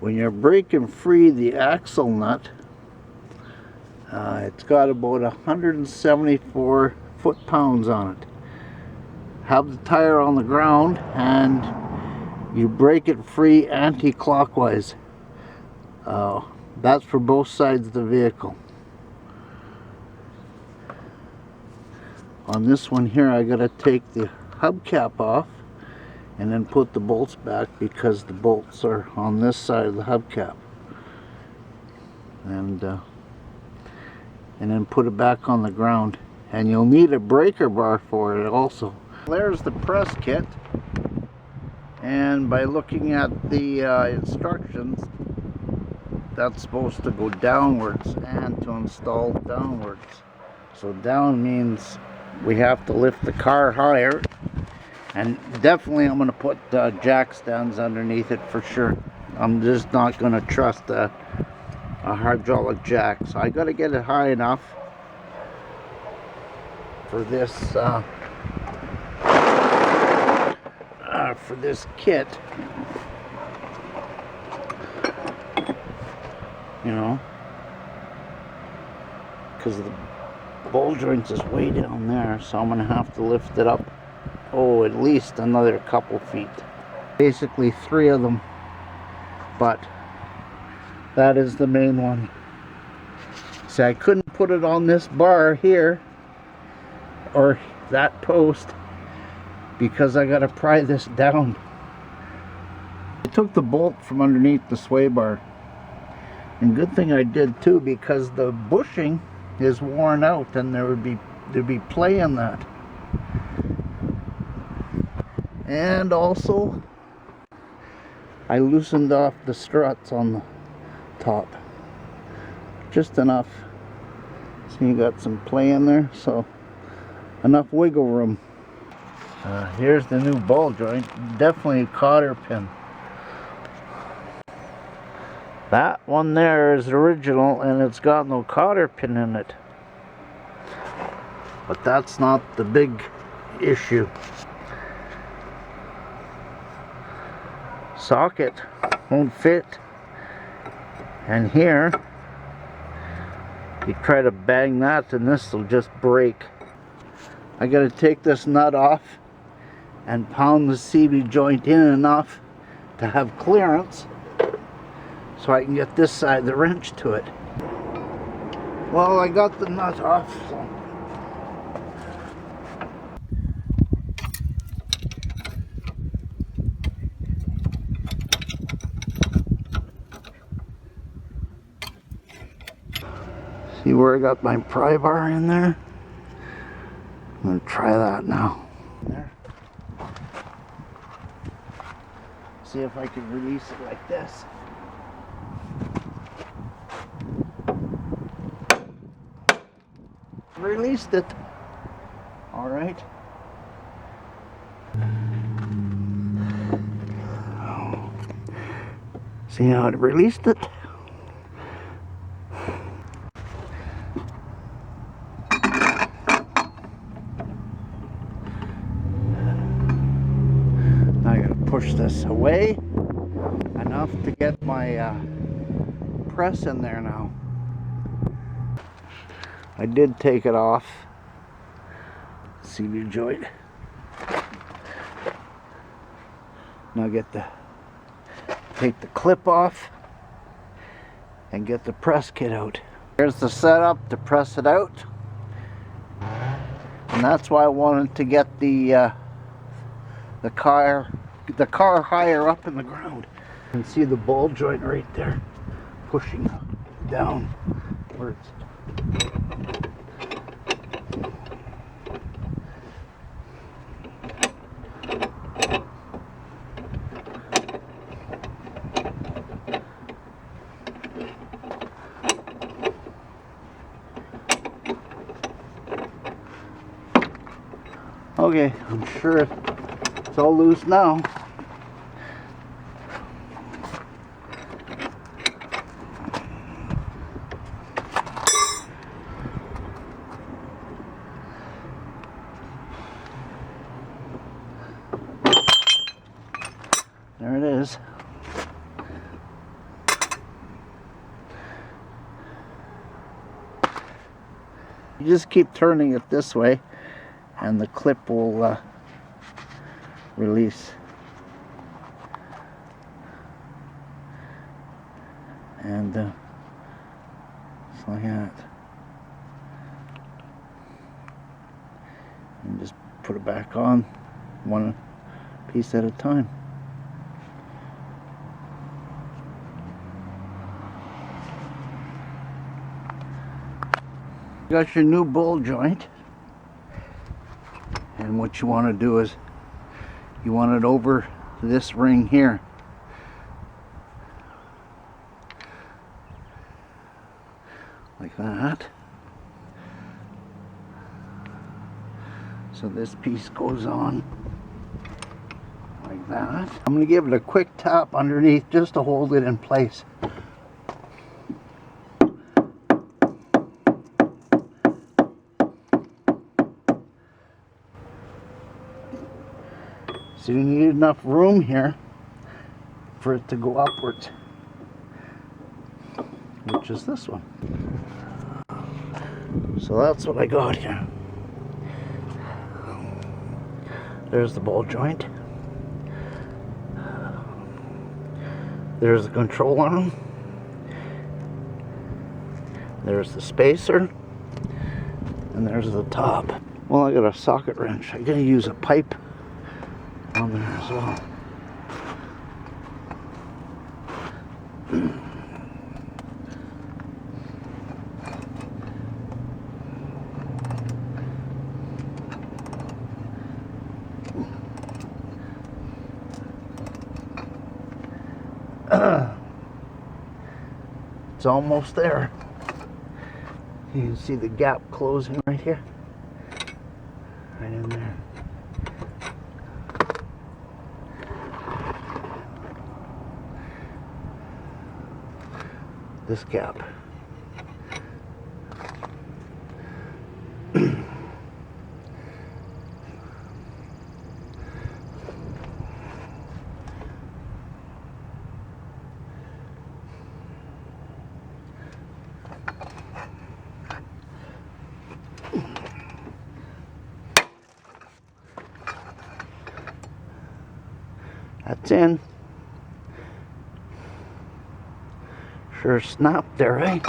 When you're breaking free the axle nut, it's got about 174 foot-pounds on it. Have the tire on the ground and you break it free anti-clockwise. That's for both sides of the vehicle. On this one here, I gotta take the hubcap off and then put the bolts back because the bolts are on this side of the hubcap. And then put it back on the ground. And you'll need a breaker bar for it also. There's the press kit. And by looking at the instructions, that's supposed to go downwards and to install downwards. So down means we have to lift the car higher, and definitely I'm going to put jack stands underneath it for sure. I'm just not going to trust a hydraulic jack, so I got to get it high enough for this kit, you know, because the ball joint is way down there, so I'm gonna have to lift it up, at least another couple feet. Basically 3 of them, but that is the main one. See, I couldn't put it on this bar here or that post because I gotta pry this down. I took the bolt from underneath the sway bar, and good thing I did too, because the bushing is worn out and there'd be play in that. And also I loosened off the struts on the top just enough, so you got some play in there, so enough wiggle room. Here's the new ball joint, definitely a cotter pin. That one there is original and it's got no cotter pin in it. But that's not the big issue. Socket won't fit. And here, you try to bang that and this will just break. I gotta take this nut off and pound the CV joint in enough to have clearance, so I can get this side of the wrench to it. Well, I got the nut off, so. See where I got my pry bar in there? I'm gonna try that now. There. See if I can release it like this. Released it. All right. See how it released it? Now I gotta push this away enough to get my press in there now. I did take it off. CV joint. Now take the clip off and get the press kit out. Here's the setup to press it out. And that's why I wanted to get the car higher up in the ground. You can see the ball joint right there pushing downwards. Okay, I'm sure it's all loose now. There it is. You just keep turning it this way and the clip will release. And just like that. And just put it back on one piece at a time. You got your new ball joint, and what you want to do is you want it over this ring here. Like that. So this piece goes on like that. I'm going to give it a quick tap underneath just to hold it in place. So you need enough room here for it to go upwards, which is this one. So that's what I got here. There's the ball joint. There's the control arm. There's the spacer. And there's the top. Well, I got a socket wrench. I'm gonna use a pipe on there as well. It's almost there. You can see the gap closing right here. Right in there. This gap. That's in. Sure snapped there, right?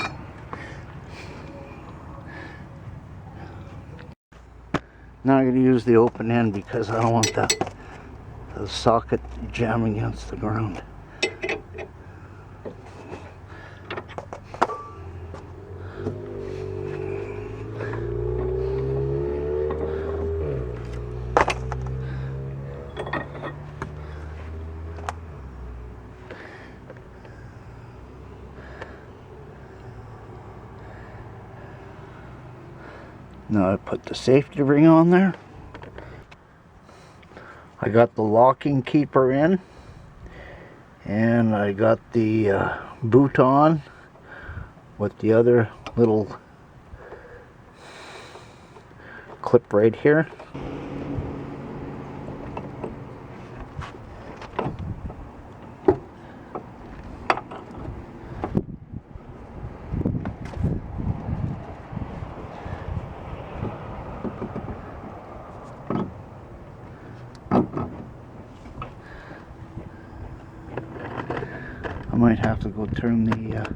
Now I'm going to use the open end because I don't want the socket jamming against the ground. Now I put the safety ring on there. I got the locking keeper in, and I got the boot on with the other little clip right here. I might have to go turn the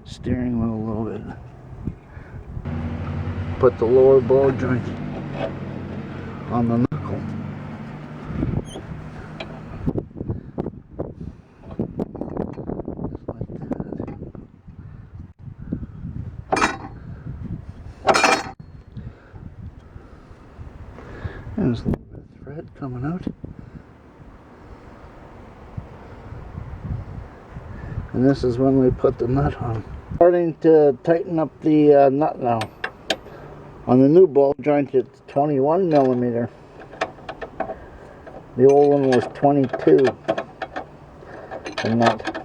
steering wheel a little bit. Put the lower ball joint on the knuckle. There's a little bit of thread coming out. And this is when we put the nut on. Starting to tighten up the nut now. On the new ball joint it's 21 millimeter. The old one was 22. The nut.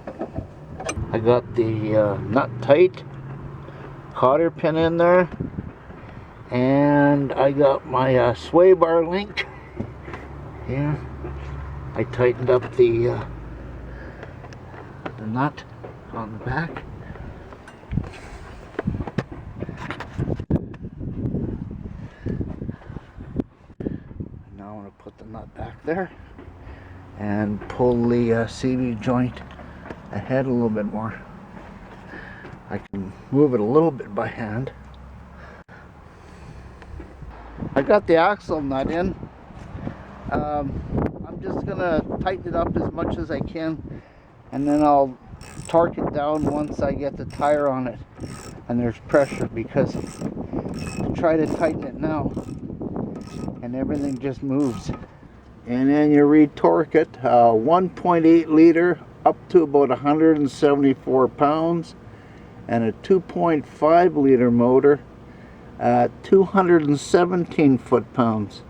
I got the nut tight, cotter pin in there, and I got my sway bar link here. I tightened up the nut on the back. put the nut back there and pull the CV joint ahead a little bit more. I can move it a little bit by hand. I got the axle nut in. I'm just gonna tighten it up as much as I can, and then I'll torque it down once I get the tire on it and there's pressure, because to try to tighten it now and everything just moves. And then you retorque it, 1.8 liter up to about 174 pounds, and a 2.5 liter motor at 217 foot-pounds.